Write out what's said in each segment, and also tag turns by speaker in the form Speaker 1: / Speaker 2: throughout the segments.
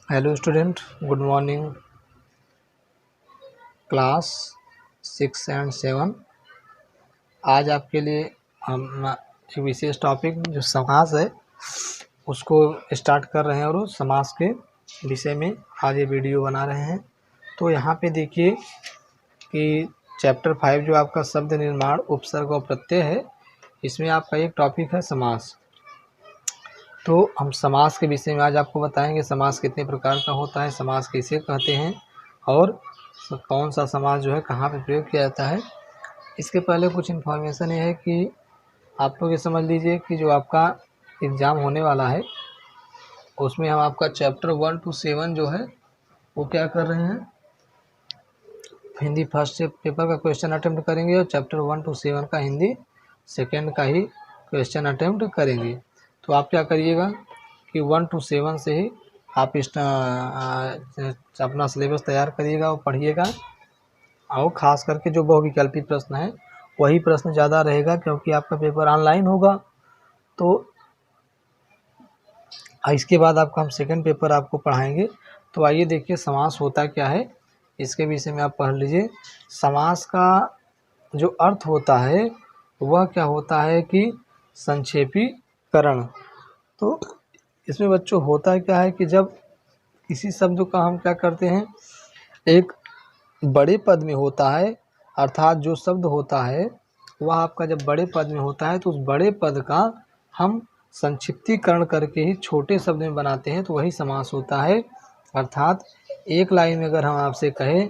Speaker 1: Hello student, good morning. Class 6 and 7। आज आपके लिए हम एक विशेष टॉपिक जो समास है उसको स्टार्ट कर रहे हैं और उस समास के विषय में आज ये वीडियो बना रहे हैं। तो यहाँ पे देखिए कि चैप्टर 5 जो आपका शब्द निर्माण, उपसर्ग और प्रत्यय है, इसमें आपका एक टॉपिक है समास। तो हम समास के विषय में आज आपको बताएंगे समास कितने प्रकार का होता है, समास किसे कहते हैं और कौन सा समास जो है कहाँ पे प्रयोग किया जाता है। इसके पहले कुछ इन्फॉर्मेशन ये है कि आप लोग ये समझ लीजिए कि जो आपका एग्ज़ाम होने वाला है उसमें हम आपका चैप्टर 1 to 7 जो है वो क्या कर रहे हैं, हिंदी फर्स्ट पेपर का क्वेश्चन अटेम्प्ट करेंगे और चैप्टर 1 to 7 का हिंदी सेकेंड का ही क्वेश्चन अटेम्प्ट करेंगे। तो आप क्या करिएगा कि 1 to 7 से ही आप अपना सिलेबस तैयार करिएगा और पढ़िएगा। और ख़ास करके जो बहुविकल्पी प्रश्न है वही प्रश्न ज़्यादा रहेगा, क्योंकि आपका पेपर ऑनलाइन होगा। तो इसके बाद आपका हम सेकंड पेपर आपको पढ़ाएंगे। तो आइए देखिए समास होता क्या है, इसके विषय में आप पढ़ लीजिए। समास का जो अर्थ होता है वह क्या होता है कि संक्षेपीकरण। तो इसमें बच्चों होता क्या है कि जब किसी शब्द का हम क्या करते हैं, एक बड़े पद में होता है, अर्थात जो शब्द होता है वह आपका जब बड़े पद में होता है तो उस बड़े पद का हम संक्षिप्तीकरण करके ही छोटे शब्द में बनाते हैं, तो वही समास होता है। अर्थात एक लाइन में अगर हम आपसे कहें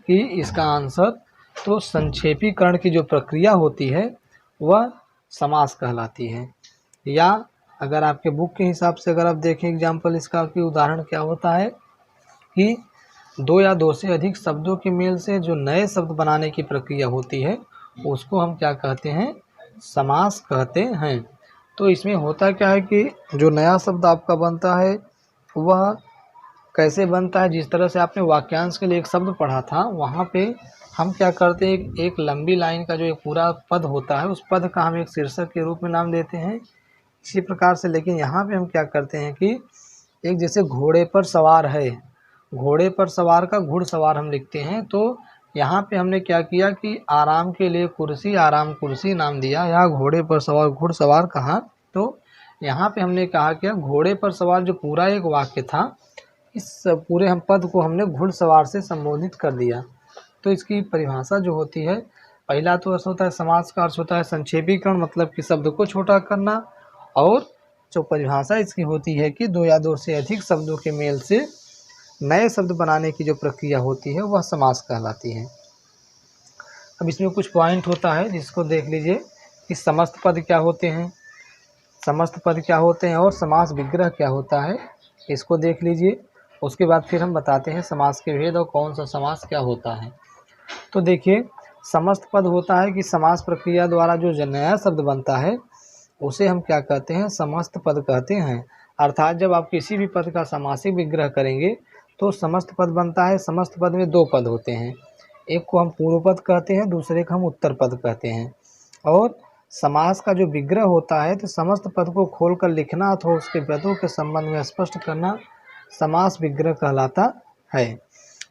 Speaker 1: कि इसका आंसर, तो संक्षेपीकरण की जो प्रक्रिया होती है वह समास कहलाती है। या अगर आपके बुक के हिसाब से अगर आप देखें एग्जाम्पल इसका कि उदाहरण क्या होता है कि दो या दो से अधिक शब्दों के मेल से जो नए शब्द बनाने की प्रक्रिया होती है उसको हम क्या कहते हैं, समास कहते हैं। तो इसमें होता क्या है कि जो नया शब्द आपका बनता है वह कैसे बनता है, जिस तरह से आपने वाक्यांश के लिए एक शब्द पढ़ा था वहाँ पे हम क्या करते हैं, एक लंबी लाइन का जो एक पूरा पद होता है उस पद का हम एक शीर्षक के रूप में नाम देते हैं। इसी प्रकार से लेकिन यहाँ पे हम क्या करते हैं कि एक जैसे घोड़े पर सवार है, घोड़े पर सवार का घुड़सवार हम लिखते हैं। तो यहाँ पे हमने क्या किया कि आराम के लिए कुर्सी, आराम कुर्सी नाम दिया, या घोड़े पर सवार घुड़सवार कहा। तो यहाँ पे हमने कहा कि घोड़े पर सवार जो पूरा एक वाक्य था, इस पूरे हम पद को हमने घुड़सवार से संबोधित कर दिया। तो इसकी परिभाषा जो होती है, पहला तो अर्थ होता है समास का अर्थ होता है संक्षेपीकरण, मतलब कि शब्द को छोटा करना। और जो परिभाषा इसकी होती है कि दो या दो से अधिक शब्दों के मेल से नए शब्द बनाने की जो प्रक्रिया होती है वह समास कहलाती है। अब इसमें कुछ पॉइंट होता है जिसको देख लीजिए कि समस्त पद क्या होते हैं, समस्त पद क्या होते हैं और समास विग्रह क्या होता है, इसको देख लीजिए। उसके बाद फिर हम बताते हैं समास के भेद और कौन सा समास क्या होता है। तो देखिए, समस्त पद होता है कि समास प्रक्रिया द्वारा जो नया शब्द बनता है उसे हम क्या कहते हैं, समस्त पद कहते हैं। अर्थात जब आप किसी भी पद का समासिक विग्रह करेंगे तो समस्त पद बनता है। समस्त पद में दो पद होते हैं, एक को हम पूर्व पद कहते हैं, दूसरे को हम उत्तर पद कहते हैं। और समास का जो विग्रह होता है तो समस्त पद को खोलकर लिखना अथवा उसके पदों के संबंध में स्पष्ट करना समास विग्रह कहलाता है।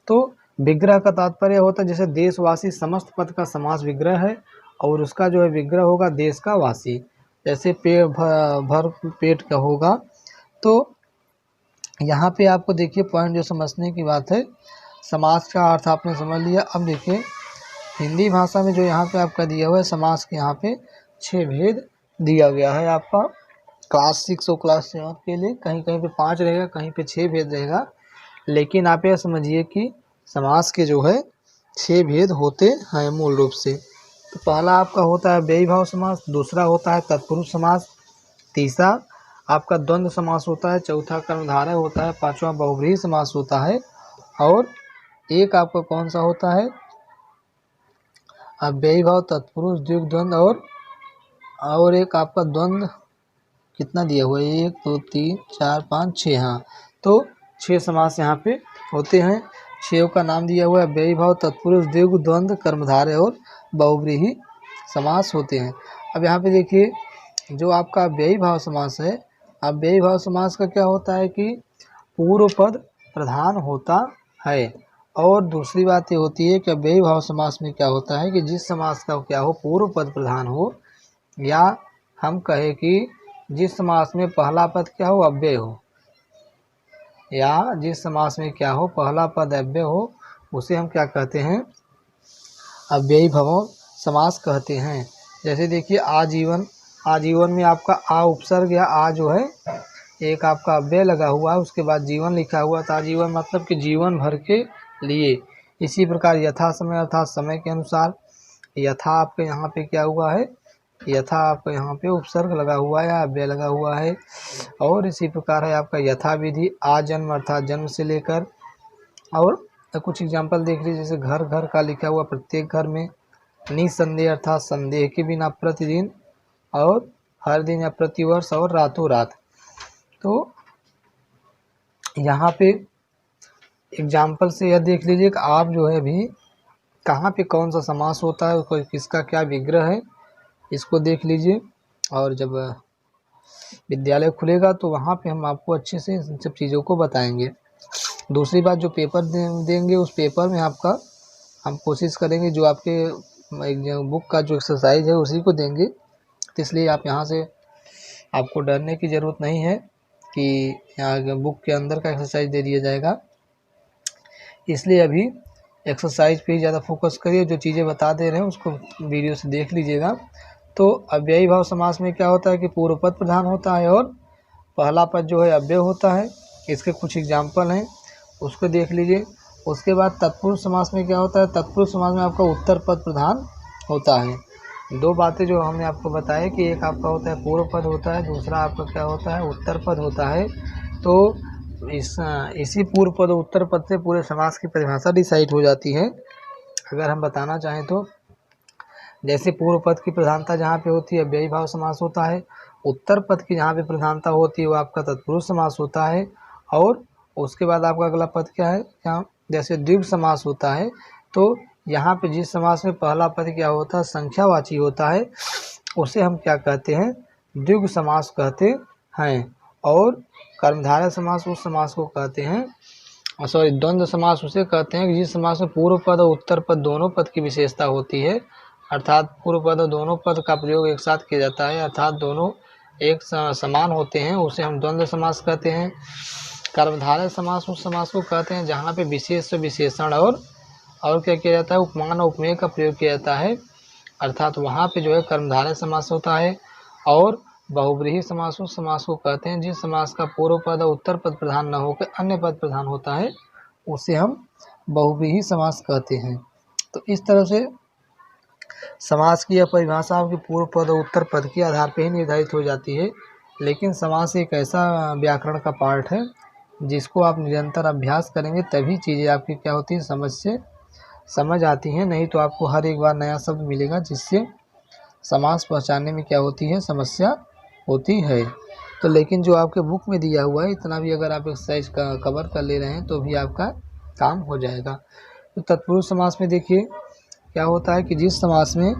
Speaker 1: तो विग्रह का तात्पर्य होता है जैसे देशवासी समस्त पद का समास विग्रह है और उसका जो है विग्रह होगा देश का वासी। जैसे भर पेट का होगा। तो यहाँ पे आपको देखिए पॉइंट जो समझने की बात है, समास का अर्थ आपने समझ लिया। अब देखिए हिंदी भाषा में जो यहाँ पे आपका दिया हुआ है समास के यहाँ पे 6 भेद दिया गया है आपका क्लास 6 और क्लास 7 के लिए। कहीं कहीं पे 5 रहेगा, कहीं पे 6 भेद रहेगा, लेकिन आप यह समझिए कि समास के जो है 6 भेद होते हैं मूल रूप से। तो पहला आपका होता है व्ययीभाव समास, दूसरा होता है तत्पुरुष समास, तीसरा आपका द्वंद्व समास होता है, चौथा कर्मधारय होता है, पांचवा बहुव्रीहि समास होता है, और एक आपका कौन सा होता है, व्ययीभाव तत्पुरुष द्विग द्वंद्व, और एक आपका द्वंद्व कितना दिया हुआ है, 1 2 3 4 5 6, हाँ। तो 6 समास यहाँ पे होते हैं। 6 का नाम दिया हुआ है व्ययीभाव तत्पुरुष द्विग द्वंद्व कर्मधारय और बहुव्रीहि समास होते हैं। अब यहाँ पे देखिए जो आपका व्ययीभाव समास है, अब व्ययीभाव समास का क्या होता है कि पूर्व पद प्रधान होता है। और दूसरी बात ये होती है कि अव्ययी भाव समास में क्या होता है कि जिस समास का क्या हो पूर्व पद प्रधान हो, या हम कहें कि जिस समास में पहला पद क्या हो अव्यय हो, या जिस समास में क्या हो पहला पद अव्यय हो, उसे हम क्या कहते हैं अव्ययी भाव समास कहते हैं। जैसे देखिए आजीवन, आजीवन में आपका आ उपसर्ग या आ जो है एक आपका अव्यय लगा हुआ है, उसके बाद जीवन लिखा हुआ था। आजीवन मतलब कि जीवन भर के लिए। इसी प्रकार यथा समय अर्थात समय के अनुसार, यथा आपके यहाँ पे क्या हुआ है, यथा आपका यहाँ पे उपसर्ग लगा हुआ है या अव्यय लगा हुआ है। और इसी प्रकार है आपका यथा विधि आजन्म अर्थात जन्म से लेकर। और कुछ एग्जाम्पल देख लीजिए, जैसे घर घर का लिखा हुआ प्रत्येक घर में, निसंदेह अर्थात संदेह के बिना प्रतिदिन, और हर दिन या प्रतिवर्ष, और रातों रात। तो यहाँ पे एग्जाम्पल से यह देख लीजिए कि आप जो है अभी कहाँ पे कौन सा समास होता है, कोई किसका क्या विग्रह है, इसको देख लीजिए। और जब विद्यालय खुलेगा तो वहाँ पे हम आपको अच्छे से इन सब चीज़ों को बताएंगे। दूसरी बात, जो पेपर देंगे उस पेपर में आपका हम कोशिश करेंगे जो आपके बुक का जो एक्सरसाइज है उसी को देंगे। तो इसलिए आप यहाँ से आपको डरने की ज़रूरत नहीं है कि यहाँ बुक के अंदर का एक्सरसाइज दे दिया जाएगा। इसलिए अभी एक्सरसाइज पे ही ज़्यादा फोकस करिए, जो चीज़ें बता दे रहे हैं उसको वीडियो से देख लीजिएगा। तो अव्ययी भाव समास में क्या होता है कि पूर्व पद प्रधान होता है और पहला पद जो है अव्यय होता है। इसके कुछ एग्जाम्पल हैं, उसको देख लीजिए। उसके बाद तत्पुरुष समास में क्या होता है, तत्पुरुष समास में आपका उत्तर पद प्रधान होता है। दो बातें जो हमने आपको बताया कि एक आपका होता है पूर्व पद होता है, दूसरा आपका क्या होता है उत्तर पद होता है। तो इसी पूर्व पद और उत्तर पद से पूरे समास की परिभाषा डिसाइड हो जाती है। अगर हम बताना चाहें तो जैसे पूर्व पद की प्रधानता जहाँ पे होती है अव्ययी भाव समास होता है, उत्तर पद की जहाँ पे प्रधानता होती है वो आपका तत्पुरुष समास होता है। और उसके बाद आपका अगला पद क्या है, यहाँ जैसे द्विगु समास होता है, तो यहाँ पे जिस समास में पहला पद क्या होता है संख्यावाची होता है उसे हम क्या कहते हैं द्विगु समास कहते हैं। और कर्मधारय समास उस समास को कहते हैं, द्वंद्व समास उसे कहते हैं कि जिस समास में पूर्व पद और उत्तर पद दोनों पद की विशेषता होती है, अर्थात पूर्व पद और दोनों पद का प्रयोग एक साथ किया जाता है, अर्थात दोनों एक समान होते हैं, उसे हम द्वंद्व समास कहते हैं। कर्मधारय समास उस समास को कहते हैं जहाँ पे विशेष विशेषण और क्या किया जाता है उपमान और उपमेय का प्रयोग किया जाता है, अर्थात वहाँ पे जो है कर्मधारय समास होता है। और बहुव्रीहि समास उस समास को कहते हैं जिस समास का पूर्व पद और उत्तर पद प्रधान न होकर अन्य पद प्रधान होता है, उसे हम बहुव्रीहि समास कहते हैं। तो इस तरह से समास की यह परिभाषा आपकी पूर्व पद और उत्तर पद के आधार पर ही निर्धारित हो जाती है। लेकिन समास एक ऐसा व्याकरण का पार्ट है जिसको आप निरंतर अभ्यास करेंगे तभी चीज़ें आपकी क्या होती है समझ आती हैं, नहीं तो आपको हर एक बार नया शब्द मिलेगा जिससे समास पहचानने में क्या होती है समस्या होती है। तो लेकिन जो आपके बुक में दिया हुआ है इतना भी अगर आप एक्सरसाइज का कवर कर ले रहे हैं तो भी आपका काम हो जाएगा। तो तत्पुरुष समास में देखिए क्या होता है कि जिस समास में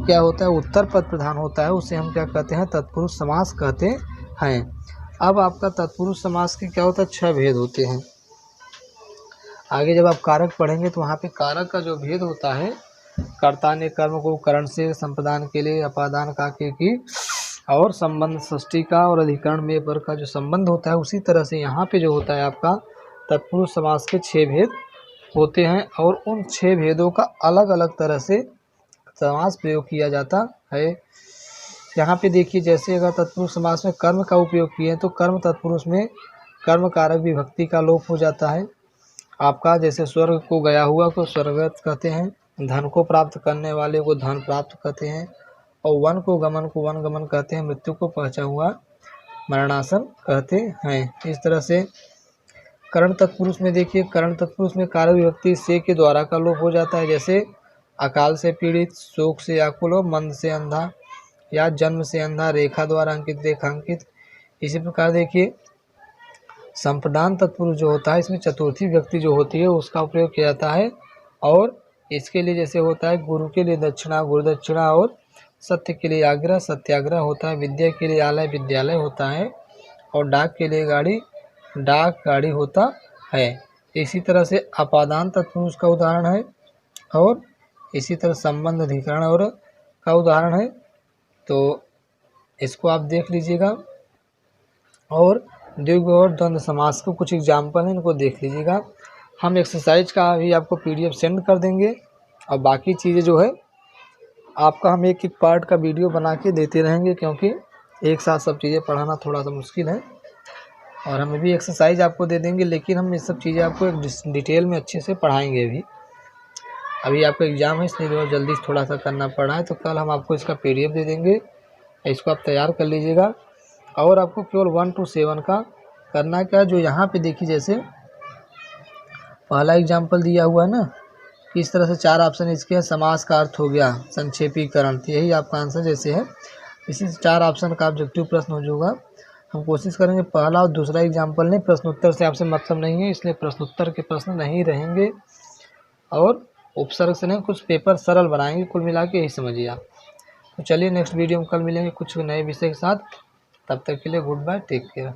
Speaker 1: क्या होता है उत्तर पद प्रधान होता है उसे हम क्या कहते हैं तत्पुरुष समास कहते हैं। अब आपका तत्पुरुष समास के क्या होता है 6 भेद होते हैं। आगे जब आप कारक पढ़ेंगे तो वहाँ पे कारक का जो भेद होता है, कर्ता ने कर्म को करण से संप्रदान के लिए अपादान काके की, और संबंध षष्ठी का और अधिकरण में पर का जो संबंध होता है, उसी तरह से यहाँ पे जो होता है आपका तत्पुरुष समास के 6 भेद होते हैं। और उन 6 भेदों का अलग अलग तरह से समास प्रयोग किया जाता है। यहाँ पे देखिए जैसे अगर तत्पुरुष समास में कर्म का उपयोग किए तो कर्म तत्पुरुष में कर्म कारक विभक्ति का लोप हो जाता है आपका। जैसे स्वर्ग को गया हुआ को स्वर्गत कहते हैं, धन को प्राप्त करने वाले को धन प्राप्त कहते हैं, और वन को वन गमन कहते हैं, मृत्यु को पहुँचा हुआ मरणासन कहते हैं। इस तरह से करण तत्पुरुष में देखिए करण तत्पुरुष में कारक विभक्ति से के द्वारा का लोप हो जाता है। जैसे अकाल से पीड़ित, शोक से आकुल, मंद से अंधा, या जन्म से अंधा, रेखा द्वारा अंकित रेखांकित। इसी प्रकार देखिए संप्रदान तत्पुरुष जो होता है इसमें चतुर्थी व्यक्ति जो होती है उसका उपयोग किया जाता है। और इसके लिए जैसे होता है गुरु के लिए दक्षिणा गुरु दक्षिणा, और सत्य के लिए आग्रह सत्याग्रह होता है, विद्या के लिए आलय विद्यालय होता है, और डाक के लिए गाड़ी डाक गाड़ी होता है। इसी तरह से अपादान तत्पुरुष का उदाहरण है, और इसी तरह संबंध अधिकरण और का उदाहरण है। तो इसको आप देख लीजिएगा, और द्विगु और द्वंद्व समास को कुछ एग्जाम्पल हैं, इनको देख लीजिएगा। हम एक्सरसाइज का भी आपको PDF सेंड कर देंगे, और बाकी चीज़ें जो है आपका हम एक एक पार्ट का वीडियो बना के देते रहेंगे, क्योंकि एक साथ सब चीज़ें पढ़ाना थोड़ा सा मुश्किल है। और हम भी एक्सरसाइज आपको दे देंगे, लेकिन हम ये सब चीज़ें आपको एक डिटेल में अच्छे से पढ़ाएंगे। अभी आपका एग्ज़ाम है, इसलिए जो जल्दी थोड़ा सा करना पड़ रहा है। तो कल हम आपको इसका PDF दे देंगे, इसको आप तैयार कर लीजिएगा। और आपको केवल 1 to 7 का करना क्या, जो यहाँ पे देखिए जैसे पहला एग्जाम्पल दिया हुआ है ना, कि इस तरह से 4 ऑप्शन इसके हैं। समास का अर्थ हो गया संक्षेपीकरण, तो यही आपका आंसर जैसे है, इसी 4 ऑप्शन का ऑब्जेक्टिव प्रश्न हो जाएगा। हम कोशिश करेंगे पहला और दूसरा एग्जाम्पल नहीं, प्रश्नोत्तर से आपसे मतलब नहीं है, इसलिए प्रश्नोत्तर के प्रश्न नहीं रहेंगे, और उपसर्ग से नहीं, कुछ पेपर सरल बनाएंगे। कुल मिला के यही समझिए आप। तो चलिए नेक्स्ट वीडियो में कल मिलेंगे कुछ नए विषय के साथ। तब तक के लिए गुड बाय, टेक केयर।